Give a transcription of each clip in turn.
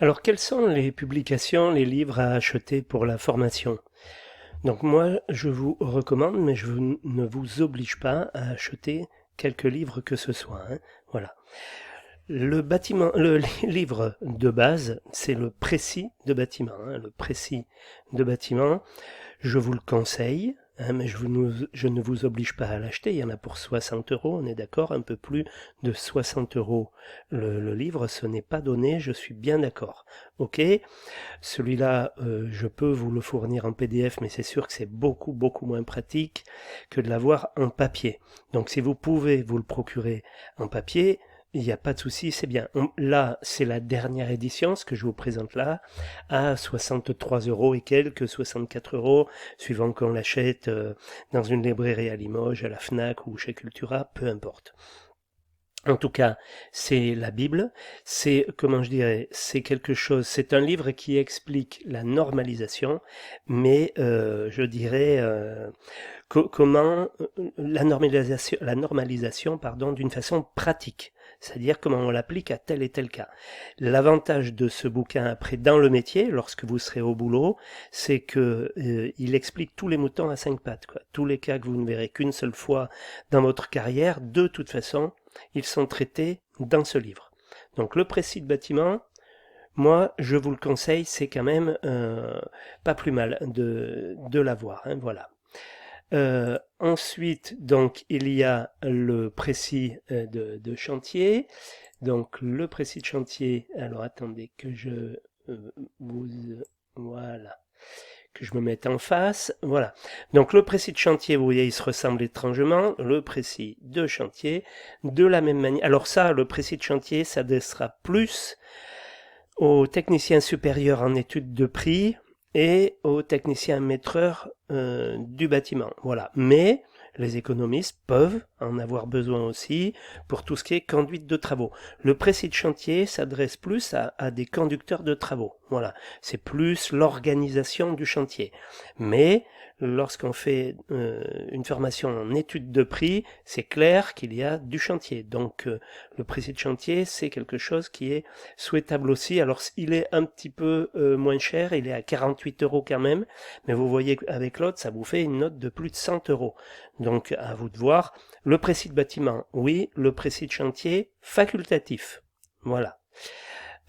Alors, quelles sont les publications, les livres à acheter pour la formation? Donc moi, je vous recommande, mais je ne vous oblige pas à acheter quelque livre que ce soit, hein. Voilà. Le livre de base, c'est le précis de bâtiment, hein. Le précis de bâtiment, je vous le conseille, hein, mais je ne vous oblige pas à l'acheter. Il y en a pour 60 euros, on est d'accord, un peu plus de 60 euros le livre, ce n'est pas donné, je suis bien d'accord. Ok, celui-là, je peux vous le fournir en PDF, mais c'est sûr que c'est beaucoup, beaucoup moins pratique que de l'avoir en papier. Donc si vous pouvez vous le procurer en papier, il n'y a pas de souci, c'est bien. Là, c'est la dernière édition, ce que je vous présente là, à 63 euros et quelques, 64 euros, suivant qu'on l'achète dans une librairie à Limoges, à la Fnac ou chez Cultura, peu importe. En tout cas, c'est la Bible, c'est, comment je dirais, c'est quelque chose, c'est un livre qui explique la normalisation, mais je dirais comment la normalisation, pardon, d'une façon pratique, c'est-à-dire comment on l'applique à tel et tel cas. L'avantage de ce bouquin après dans le métier, lorsque vous serez au boulot, c'est que il explique tous les moutons à cinq pattes, quoi. Tous les cas que vous ne verrez qu'une seule fois dans votre carrière, de toute façon, ils sont traités dans ce livre. Donc le précis de bâtiment, moi je vous le conseille, c'est quand même pas plus mal de l'avoir, hein, voilà. Ensuite, donc, il y a le précis de chantier. Donc, le précis de chantier, alors attendez que je vous... Voilà, que je me mette en face. Voilà. Donc, le précis de chantier, vous voyez, il se ressemble étrangement. Le précis de chantier, de la même manière. Alors ça, le précis de chantier s'adressera plus aux techniciens supérieurs en études de prix et aux techniciens maîtreurs du bâtiment. Voilà. Mais les économistes peuvent en avoir besoin aussi pour tout ce qui est conduite de travaux. Le précis de chantier s'adresse plus à des conducteurs de travaux. Voilà. C'est plus l'organisation du chantier. Mais lorsqu'on fait une formation en études de prix, c'est clair qu'il y a du chantier. Donc le précis de chantier, c'est quelque chose qui est souhaitable aussi. Alors il est un petit peu moins cher, il est à 48 euros quand même, mais vous voyez avec l'autre, ça vous fait une note de plus de 100 euros. Donc à vous de voir. Le précis de bâtiment, oui. Le précis de chantier, facultatif. Voilà.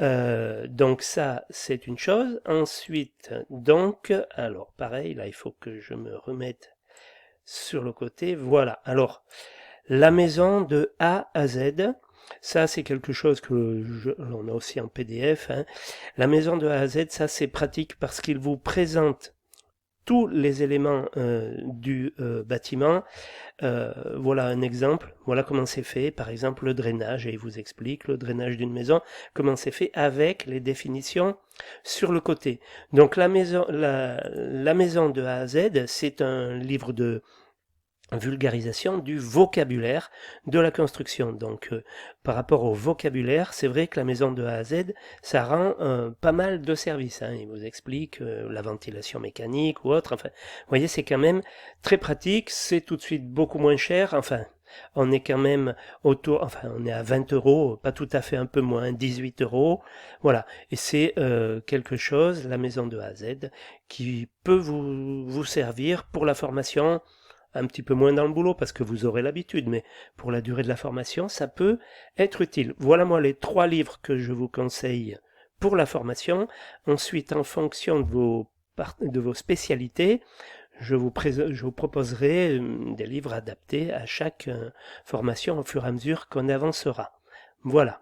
Donc ça, c'est une chose. Ensuite, donc, alors pareil, là, il faut que je me remette sur le côté. Voilà. Alors, la maison de A à Z, ça, c'est quelque chose que l'on a aussi en PDF, hein. La maison de A à Z, ça, c'est pratique parce qu'il vous présente tous les éléments du bâtiment. Voilà un exemple, voilà comment c'est fait, par exemple le drainage, et il vous explique le drainage d'une maison, comment c'est fait avec les définitions sur le côté. Donc la maison de A à Z, c'est un livre de vulgarisation du vocabulaire de la construction. Donc par rapport au vocabulaire, c'est vrai que la maison de A à Z, ça rend pas mal de services, hein. Il vous explique la ventilation mécanique ou autre. Enfin, vous voyez, c'est quand même très pratique, c'est tout de suite beaucoup moins cher. Enfin, on est quand même on est à 20 euros, pas tout à fait, un peu moins, 18 euros. Voilà, et c'est quelque chose, la maison de A à Z, qui peut vous servir pour la formation un petit peu moins dans le boulot parce que vous aurez l'habitude, mais pour la durée de la formation, ça peut être utile. Voilà moi les 3 livres que je vous conseille pour la formation. Ensuite, en fonction de vos spécialités, je vous proposerai des livres adaptés à chaque formation au fur et à mesure qu'on avancera. Voilà.